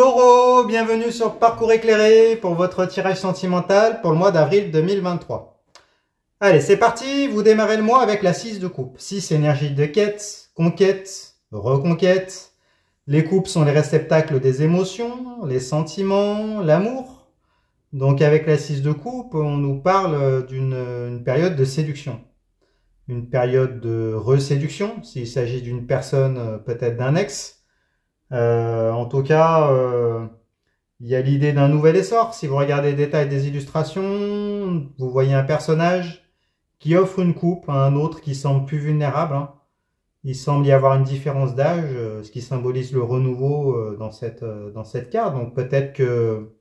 Taureau, bienvenue sur Parcours éclairé pour votre tirage sentimental pour le mois d'avril 2023. Allez, c'est parti, vous démarrez le mois avec la 6 de coupe. 6 énergie de quête, conquête, reconquête. Les coupes sont les réceptacles des émotions, les sentiments, l'amour. Donc avec la 6 de coupe, on nous parle d'une période de séduction. Une période de reséduction, s'il s'agit d'une personne, peut-être d'un ex. En tout cas, il y a l'idée d'un nouvel essor. Si vous regardez les détails des illustrations, vous voyez un personnage qui offre une coupe à un autre qui semble plus vulnérable. Il semble y avoir une différence d'âge, ce qui symbolise le renouveau dans cette carte. Donc peut-être que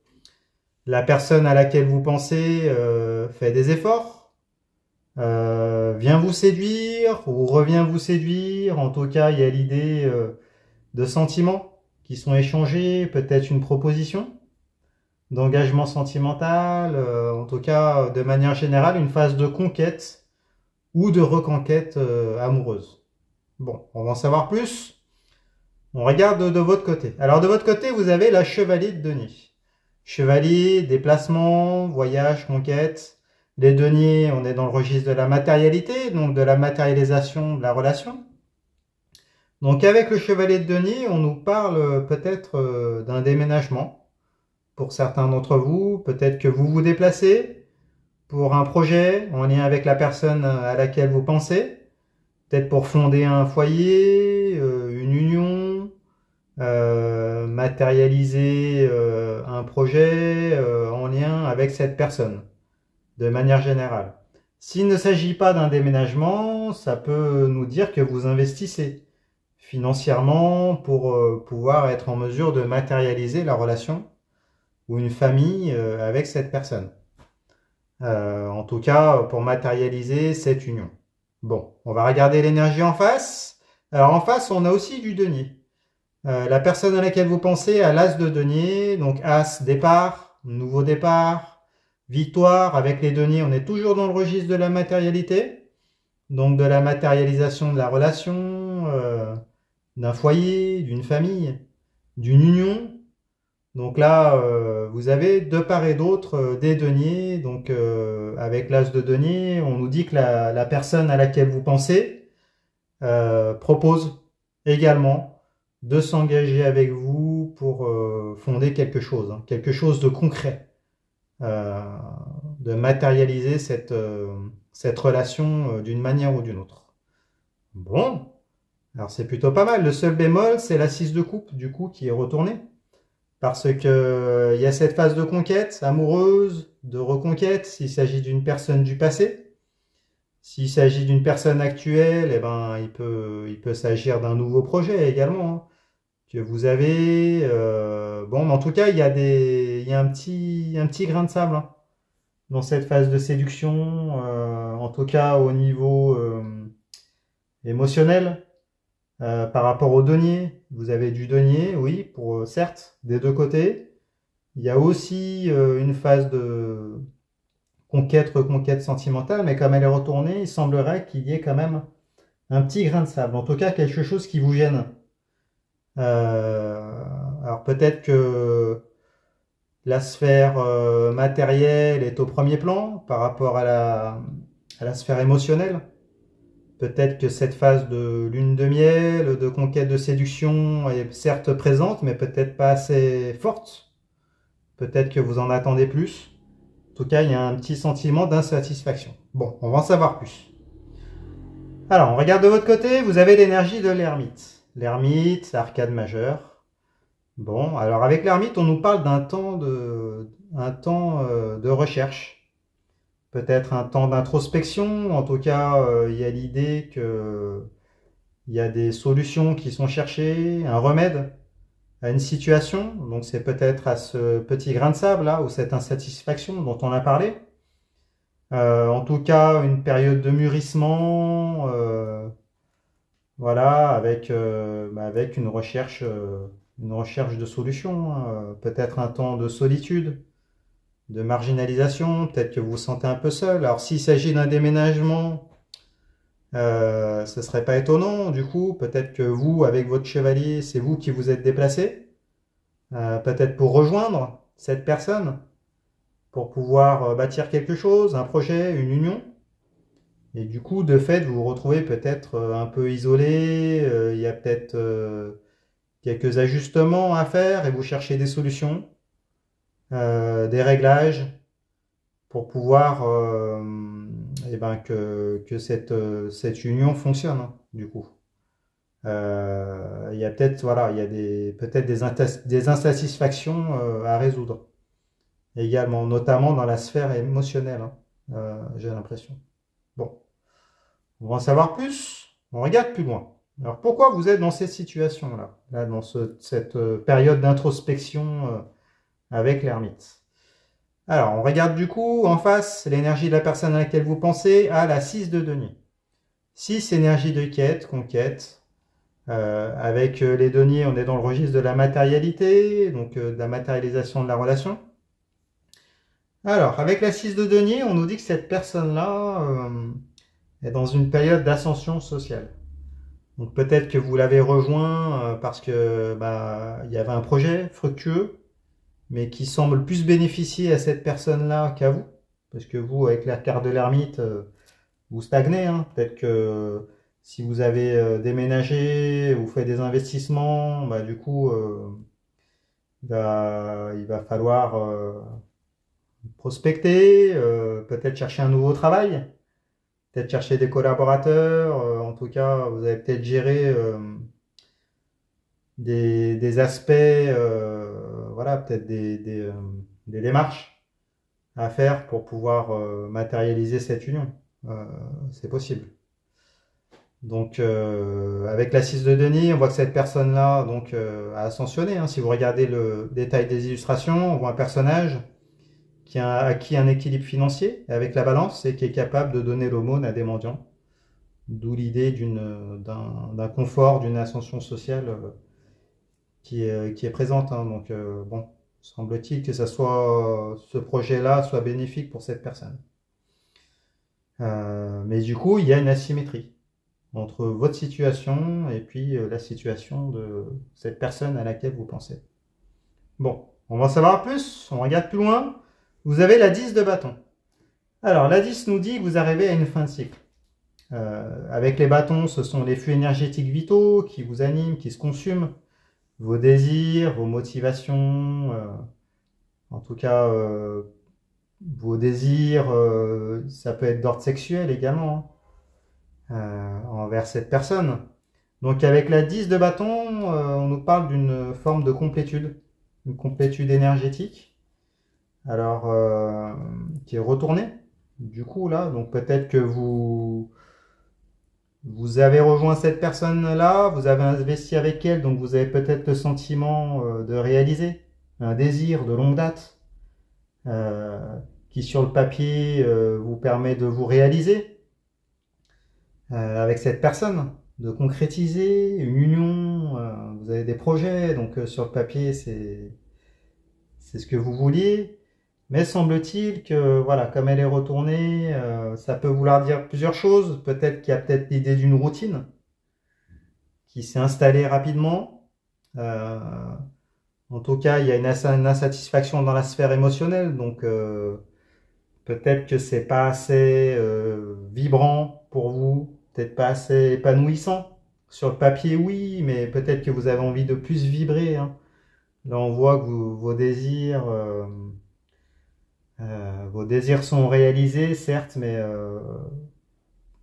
la personne à laquelle vous pensez fait des efforts, vient vous séduire ou revient vous séduire. En tout cas, il y a l'idée de sentiments qui sont échangés, peut-être une proposition d'engagement sentimental, en tout cas, de manière générale, une phase de conquête ou de reconquête amoureuse. Bon, on va en savoir plus. On regarde de votre côté. Alors, de votre côté, vous avez la chevalier de denier. Chevalier, déplacement, voyage, conquête. Les deniers, on est dans le registre de la matérialité, donc de la matérialisation de la relation. Donc avec le chevalier de denier, on nous parle peut-être d'un déménagement. Pour certains d'entre vous, peut-être que vous vous déplacez pour un projet en lien avec la personne à laquelle vous pensez. Peut-être pour fonder un foyer, une union, matérialiser un projet en lien avec cette personne, de manière générale. S'il ne s'agit pas d'un déménagement, ça peut nous dire que vous investissez financièrement pour pouvoir être en mesure de matérialiser la relation ou une famille avec cette personne. En tout cas, pour matérialiser cette union. Bon, on va regarder l'énergie en face. Alors en face, on a aussi du denier. La personne à laquelle vous pensez a l'as de denier, donc as, départ, nouveau départ, victoire. Avec les deniers, on est toujours dans le registre de la matérialité, donc de la matérialisation de la relation, d'un foyer, d'une famille, d'une union. Donc là, vous avez de part et d'autre des deniers. Donc avec l'as de denier, on nous dit que la personne à laquelle vous pensez propose également de s'engager avec vous pour fonder quelque chose de concret, de matérialiser cette relation d'une manière ou d'une autre. Bon. Alors c'est plutôt pas mal. Le seul bémol, c'est la 6 de coupe, du coup, qui est retournée. Parce que il y a cette phase de conquête amoureuse, de reconquête, s'il s'agit d'une personne du passé. S'il s'agit d'une personne actuelle, eh ben, il peut s'agir d'un nouveau projet également, que vous avez. Bon, mais en tout cas, il y a un petit grain de sable dans cette phase de séduction, en tout cas au niveau émotionnel. Par rapport au denier, vous avez du denier, oui, pour certes, des deux côtés. Il y a aussi une phase de conquête, reconquête sentimentale, mais comme elle est retournée, il semblerait qu'il y ait quand même un petit grain de sable. En tout cas, quelque chose qui vous gêne. Alors peut-être que la sphère matérielle est au premier plan par rapport à la sphère émotionnelle. Peut-être que cette phase de lune de miel, de conquête de séduction est certes présente, mais peut-être pas assez forte. Peut-être que vous en attendez plus. En tout cas, il y a un petit sentiment d'insatisfaction. Bon, on va en savoir plus. Alors, on regarde de votre côté, vous avez l'énergie de l'ermite. L'ermite, arcade majeure. Bon, alors avec l'ermite, on nous parle d'un temps de recherche. Peut-être un temps d'introspection. En tout cas, il y a l'idée qu'il y a des solutions qui sont cherchées, un remède à une situation. Donc c'est peut-être à ce petit grain de sable là, ou cette insatisfaction dont on a parlé. En tout cas, une période de mûrissement, voilà, avec une recherche de solutions. Peut-être un temps de solitude, de marginalisation, peut-être que vous vous sentez un peu seul. Alors s'il s'agit d'un déménagement, ce serait pas étonnant, du coup, peut-être que vous, avec votre chevalier, c'est vous qui vous êtes déplacé. peut-être pour rejoindre cette personne, pour pouvoir bâtir quelque chose, un projet, une union. Et du coup, de fait, vous vous retrouvez peut-être un peu isolé, il y a peut-être quelques ajustements à faire et vous cherchez des solutions, des réglages pour pouvoir eh ben, que cette union fonctionne, hein, du coup. Il y a peut-être voilà, il y a peut-être des insatisfactions à résoudre également, notamment dans la sphère émotionnelle, hein, j'ai l'impression. Bon, on va en savoir plus, on regarde plus loin. Alors pourquoi vous êtes dans cette situation-là, là, dans cette période d'introspection avec l'ermite? Alors, on regarde du coup en face l'énergie de la personne à laquelle vous pensez à la 6 de denier. 6, énergie de quête, conquête. Avec les deniers, on est dans le registre de la matérialité, donc de la matérialisation de la relation. Alors, avec la 6 de denier, on nous dit que cette personne-là est dans une période d'ascension sociale. Donc peut-être que vous l'avez rejoint parce que il y avait un projet fructueux, mais qui semble plus bénéficier à cette personne-là qu'à vous. Parce que vous, avec la carte de l'ermite, vous stagnez. Hein. Peut-être que si vous avez déménagé ou fait des investissements, du coup, il va falloir prospecter, peut-être chercher un nouveau travail, peut-être chercher des collaborateurs. En tout cas, vous avez peut-être géré des aspects, voilà, peut-être des démarches à faire pour pouvoir matérialiser cette union. C'est possible. Donc, avec la 6 de Denis, on voit que cette personne-là donc, a ascensionné. Hein. Si vous regardez le détail des illustrations, on voit un personnage qui a acquis un équilibre financier avec la balance et qui est capable de donner l'aumône à des mendiants. D'où l'idée d'un confort, d'une ascension sociale qui est présente. Hein. Donc, bon, semble-t-il que ce projet-là soit bénéfique pour cette personne. Mais du coup, il y a une asymétrie entre votre situation et puis la situation de cette personne à laquelle vous pensez. Bon, on va en savoir plus, on regarde plus loin. Vous avez la 10 de bâton. Alors, la 10 nous dit que vous arrivez à une fin de cycle. Avec les bâtons, ce sont les flux énergétiques vitaux qui vous animent, qui se consument. Vos désirs, vos motivations, en tout cas, vos désirs, ça peut être d'ordre sexuel également. Envers cette personne. Donc avec la 10 de bâton, on nous parle d'une forme de complétude, une complétude énergétique, alors qui est retournée. Du coup là, donc peut-être que vous avez rejoint cette personne-là, vous avez investi avec elle, donc vous avez peut-être le sentiment de réaliser un désir de longue date qui sur le papier vous permet de vous réaliser. Avec cette personne, de concrétiser une union, vous avez des projets, donc sur le papier c'est ce que vous vouliez, mais semble-t-il que voilà, comme elle est retournée, ça peut vouloir dire plusieurs choses, peut-être qu'il y a peut-être l'idée d'une routine qui s'est installée rapidement, en tout cas il y a une insatisfaction dans la sphère émotionnelle, donc peut-être que c'est pas assez vibrant pour vous, peut-être pas assez épanouissant. Sur le papier, oui, mais peut-être que vous avez envie de plus vibrer. Hein. Là, on voit que vos désirs sont réalisés, certes, mais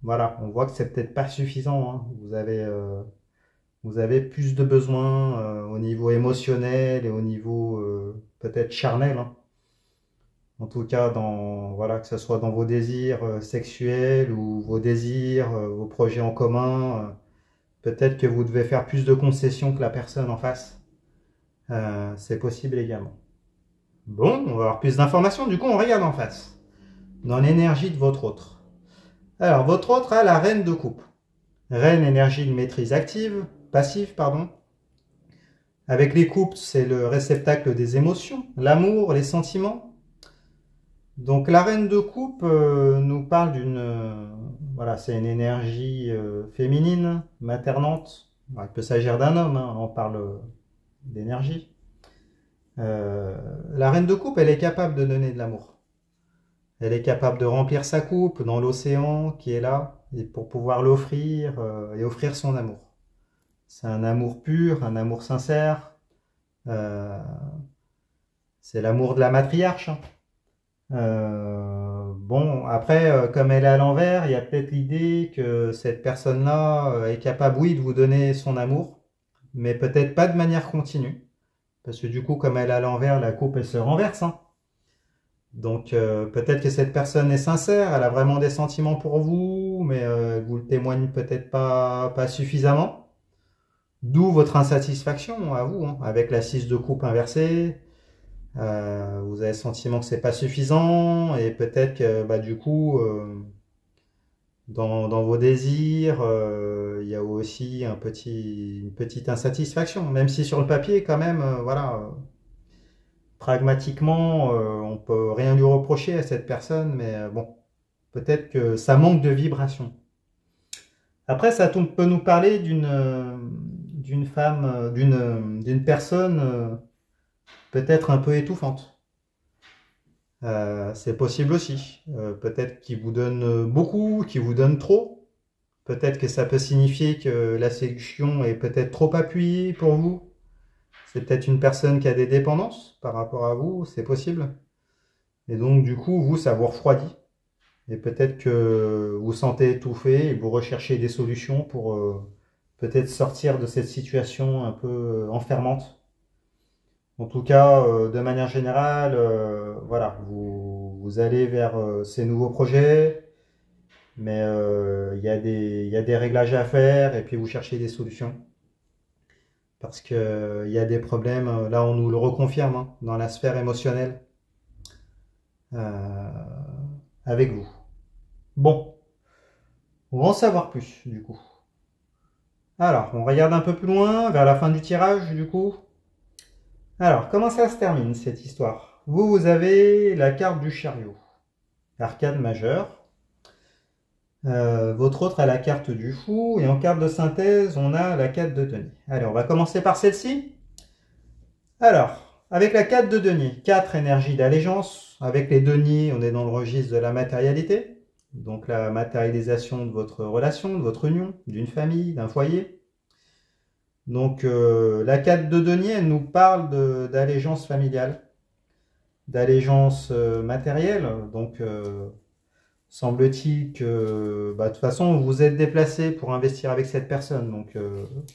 voilà, on voit que c'est peut-être pas suffisant. Hein. Vous avez plus de besoins au niveau émotionnel et au niveau peut-être charnel. Hein. En tout cas, voilà, que ce soit dans vos désirs sexuels ou vos désirs, vos projets en commun, peut-être que vous devez faire plus de concessions que la personne en face. C'est possible également. Bon, on va avoir plus d'informations. Du coup, on regarde en face, dans l'énergie de votre autre. Alors, votre autre a la reine de coupe. Reine, énergie de maîtrise active, passive, pardon. Avec les coupes, c'est le réceptacle des émotions, l'amour, les sentiments. Donc la reine de coupe nous parle voilà, c'est une énergie féminine, maternante. Il peut s'agir d'un homme, hein, on parle d'énergie. La reine de coupe, elle est capable de donner de l'amour. Elle est capable de remplir sa coupe dans l'océan qui est là, et pour pouvoir l'offrir et offrir son amour. C'est un amour pur, un amour sincère. Euh, c'est l'amour de la matriarche, hein. Bon, après, comme elle est à l'envers, il y a peut-être l'idée que cette personne-là est capable, oui, de vous donner son amour, mais peut-être pas de manière continue. Parce que du coup, comme elle est à l'envers, la coupe, elle se renverse, hein. Donc peut-être que cette personne est sincère, elle a vraiment des sentiments pour vous, mais elle vous le témoigne peut-être pas suffisamment. D'où votre insatisfaction à vous, hein, avec la 6 de coupe inversée. Vous avez le sentiment que c'est pas suffisant et peut-être que bah, du coup, dans vos désirs, il y a aussi une petite insatisfaction, même si sur le papier, quand même, voilà, pragmatiquement, on peut rien lui reprocher à cette personne, mais bon, peut-être que ça manque de vibration. Après, ça peut nous parler d'une femme, d'une personne peut-être un peu étouffante. C'est possible aussi. Peut-être qu'il vous donne beaucoup, qu'il vous donne trop. Peut-être que ça peut signifier que la séduction est peut-être trop appuyée pour vous. C'est peut-être une personne qui a des dépendances par rapport à vous, c'est possible. Et donc, du coup, vous, ça vous refroidit. Et peut-être que vous sentez étouffé et vous recherchez des solutions pour peut-être sortir de cette situation un peu enfermante. En tout cas, de manière générale, voilà, vous allez vers ces nouveaux projets, mais il y a des réglages à faire et puis vous cherchez des solutions. Parce qu'il y a des problèmes, là on nous le reconfirme, hein, dans la sphère émotionnelle euh, avec vous. Bon, on va en savoir plus du coup. Alors, on regarde un peu plus loin, vers la fin du tirage du coup. Alors, comment ça se termine cette histoire? Vous avez la carte du chariot, arcane majeure. Votre autre a la carte du fou, et en carte de synthèse, on a la carte de denier. Allez, on va commencer par celle-ci. Alors, avec la carte de denier, 4 énergies d'allégeance. Avec les deniers, on est dans le registre de la matérialité. Donc la matérialisation de votre relation, de votre union, d'une famille, d'un foyer. Donc la carte de denier, elle nous parle d'allégeance familiale, d'allégeance matérielle. Donc semble-t-il que bah, de toute façon, vous êtes déplacé pour investir avec cette personne. Donc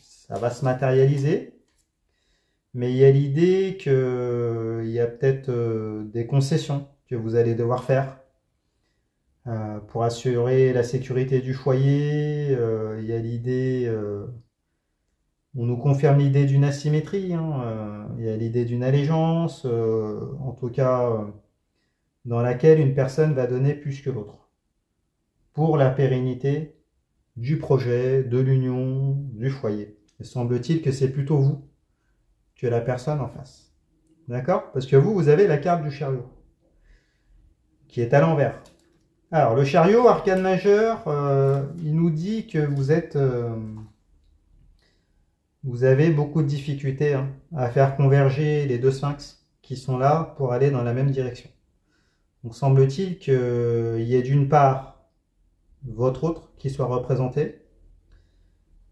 ça va se matérialiser. Mais il y a l'idée qu'il y a peut-être des concessions que vous allez devoir faire pour assurer la sécurité du foyer. Il y a l'idée, on nous confirme l'idée d'une asymétrie, hein, il y a l'idée d'une allégeance, en tout cas dans laquelle une personne va donner plus que l'autre pour la pérennité du projet, de l'union, du foyer. Il semble-t-il que c'est plutôt vous que la personne en face. D'accord? Parce que vous avez la carte du chariot, qui est à l'envers. Alors, le chariot, arcane majeur, il nous dit que vous avez beaucoup de difficultés, hein, à faire converger les deux sphinx qui sont là pour aller dans la même direction. Donc, semble-t-il qu'il y ait d'une part votre autre qui soit représenté,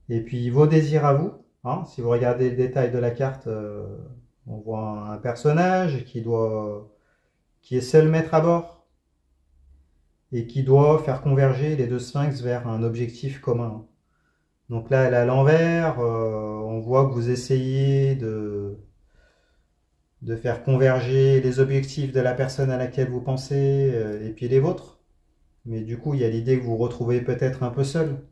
et puis vos désirs à vous. Hein, si vous regardez le détail de la carte, on voit un personnage qui est seul maître à bord et qui doit faire converger les deux sphinx vers un objectif commun. Donc là, elle est à l'envers. On voit que vous essayez de faire converger les objectifs de la personne à laquelle vous pensez et puis les vôtres. Mais du coup, il y a l'idée que vous vous retrouvez peut-être un peu seul.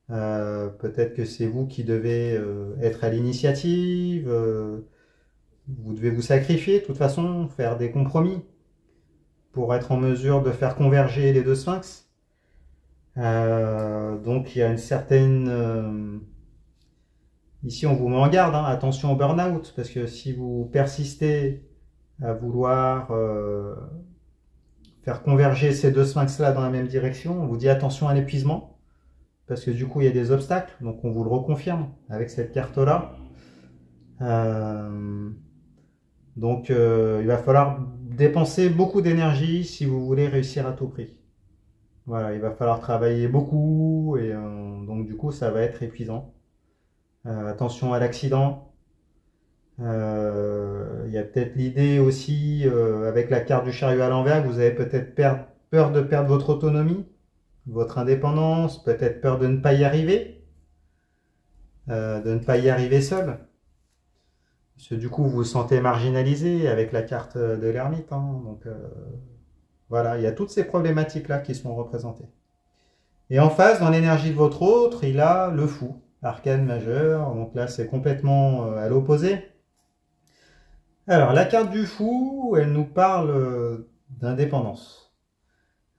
Peut-être que c'est vous qui devez être à l'initiative. Vous devez vous sacrifier de toute façon, faire des compromis pour être en mesure de faire converger les deux sphinx. Donc il y a une certaine... Ici on vous met en garde, hein, attention au burn-out, parce que si vous persistez à vouloir faire converger ces deux sphinx-là dans la même direction, on vous dit attention à l'épuisement, parce que du coup il y a des obstacles, donc on vous le reconfirme avec cette carte-là. Donc il va falloir dépenser beaucoup d'énergie si vous voulez réussir à tout prix. Voilà, il va falloir travailler beaucoup et donc du coup ça va être épuisant. Attention à l'accident. Il y a peut-être l'idée aussi avec la carte du chariot à l'envers que vous avez peut-être peur de perdre votre autonomie, votre indépendance, peut-être peur de ne pas y arriver, de ne pas y arriver seul. Parce que du coup, vous vous sentez marginalisé avec la carte de l'ermite. Hein. Donc voilà, il y a toutes ces problématiques-là qui sont représentées. Et en face, dans l'énergie de votre autre, il a le fou, arcane majeur. Donc là, c'est complètement à l'opposé. Alors, la carte du fou, elle nous parle d'indépendance.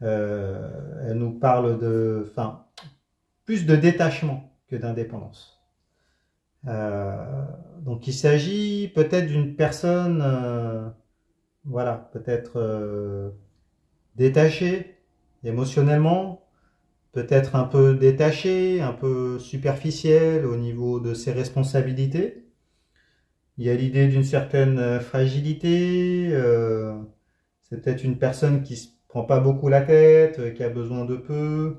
Elle nous parle enfin, plus de détachement que d'indépendance. Donc il s'agit peut-être d'une personne, voilà, peut-être détachée émotionnellement, peut-être un peu détachée, un peu superficielle au niveau de ses responsabilités. Il y a l'idée d'une certaine fragilité, c'est peut-être une personne qui se prend pas beaucoup la tête, qui a besoin de peu.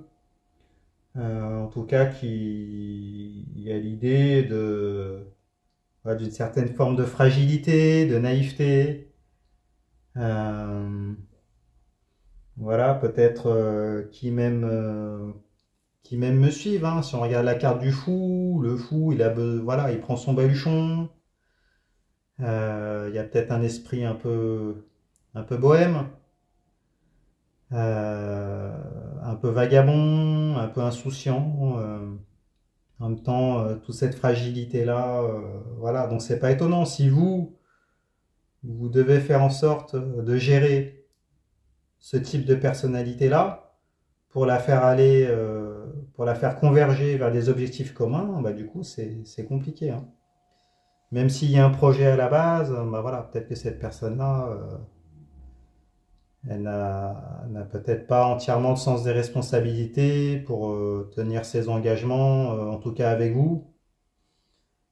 En tout cas, il y a l'idée voilà, d'une certaine forme de fragilité, de naïveté. Voilà, peut-être qui même me suivent. Hein. Si on regarde la carte du fou, le fou, voilà, il prend son baluchon. Il y a peut-être un esprit un peu bohème, un peu vagabond, un peu insouciant. En même temps, toute cette fragilité-là, voilà. Donc c'est pas étonnant. Si vous devez faire en sorte de gérer ce type de personnalité-là pour la faire aller, pour la faire converger vers des objectifs communs, bah du coup c'est compliqué. Hein. Même s'il y a un projet à la base, bah voilà, peut-être que cette personne-là, elle n'a peut-être pas entièrement le sens des responsabilités pour tenir ses engagements, en tout cas avec vous.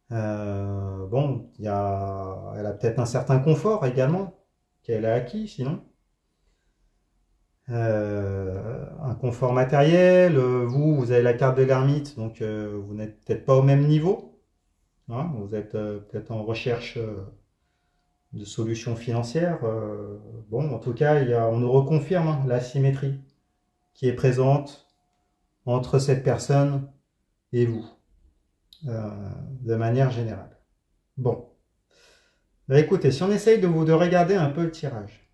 Bon, elle a peut-être un certain confort également qu'elle a acquis sinon. Un confort matériel, vous avez la carte de l'ermite, donc vous n'êtes peut-être pas au même niveau. Hein, vous êtes peut-être en recherche de solutions financières. Bon, en tout cas, on nous reconfirme hein, la symétrie qui est présente entre cette personne et vous, de manière générale. Bon. Bah, écoutez, si on essaye de regarder un peu le tirage,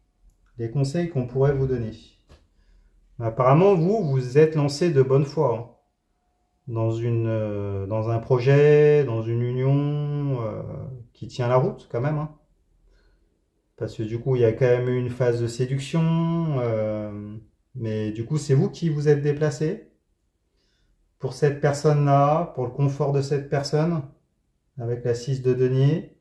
les conseils qu'on pourrait vous donner. Apparemment, vous êtes lancé de bonne foi hein, dans un projet, dans une union qui tient la route quand même. Hein. Parce que du coup, il y a quand même eu une phase de séduction, mais du coup, c'est vous qui vous êtes déplacé pour cette personne-là, pour le confort de cette personne, avec la 6 de denier.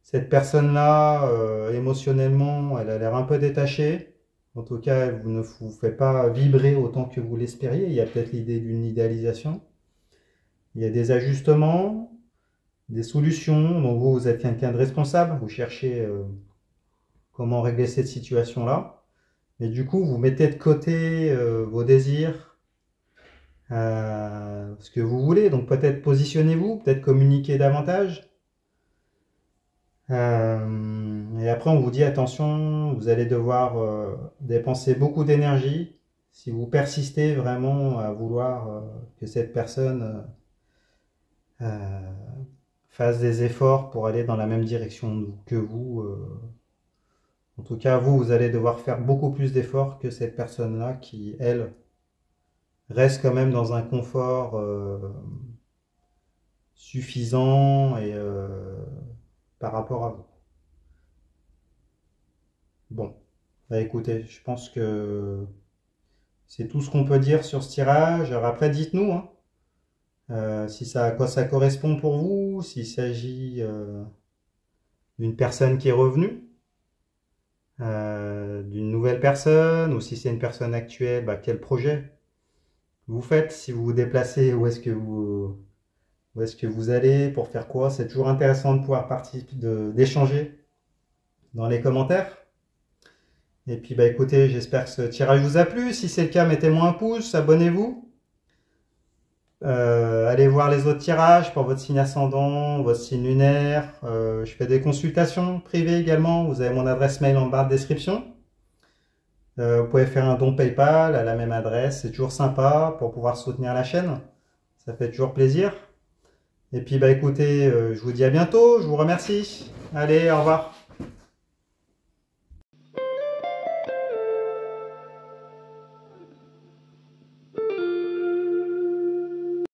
Cette personne-là, émotionnellement, elle a l'air un peu détachée. En tout cas, elle ne vous fait pas vibrer autant que vous l'espériez. Il y a peut-être l'idée d'une idéalisation. Il y a des ajustements, des solutions. Donc vous êtes quelqu'un de responsable. Vous cherchez comment régler cette situation-là. Et du coup, vous mettez de côté vos désirs, ce que vous voulez. Donc peut-être positionnez-vous, peut-être communiquez davantage. Et après, on vous dit attention, vous allez devoir dépenser beaucoup d'énergie si vous persistez vraiment à vouloir que cette personne fasse des efforts pour aller dans la même direction que vous. En tout cas, vous allez devoir faire beaucoup plus d'efforts que cette personne-là qui, elle, reste quand même dans un confort suffisant et par rapport à vous. Bon, bah écoutez, je pense que c'est tout ce qu'on peut dire sur ce tirage. Alors après, dites-nous si à quoi ça correspond pour vous, s'il s'agit d'une personne qui est revenue, d'une nouvelle personne, ou si c'est une personne actuelle, bah, quel projet vous faites, si vous vous déplacez, où est-ce que vous allez, pour faire quoi. C'est toujours intéressant de pouvoir d'échanger dans les commentaires. Et puis bah écoutez, j'espère que ce tirage vous a plu. Si c'est le cas, mettez-moi un pouce, abonnez-vous. Allez voir les autres tirages pour votre signe ascendant, votre signe lunaire. Je fais des consultations privées également. Vous avez mon adresse mail en barre de description. Vous pouvez faire un don PayPal à la même adresse. C'est toujours sympa pour pouvoir soutenir la chaîne. Ça fait toujours plaisir. Et puis bah écoutez, je vous dis à bientôt. Je vous remercie. Allez, au revoir.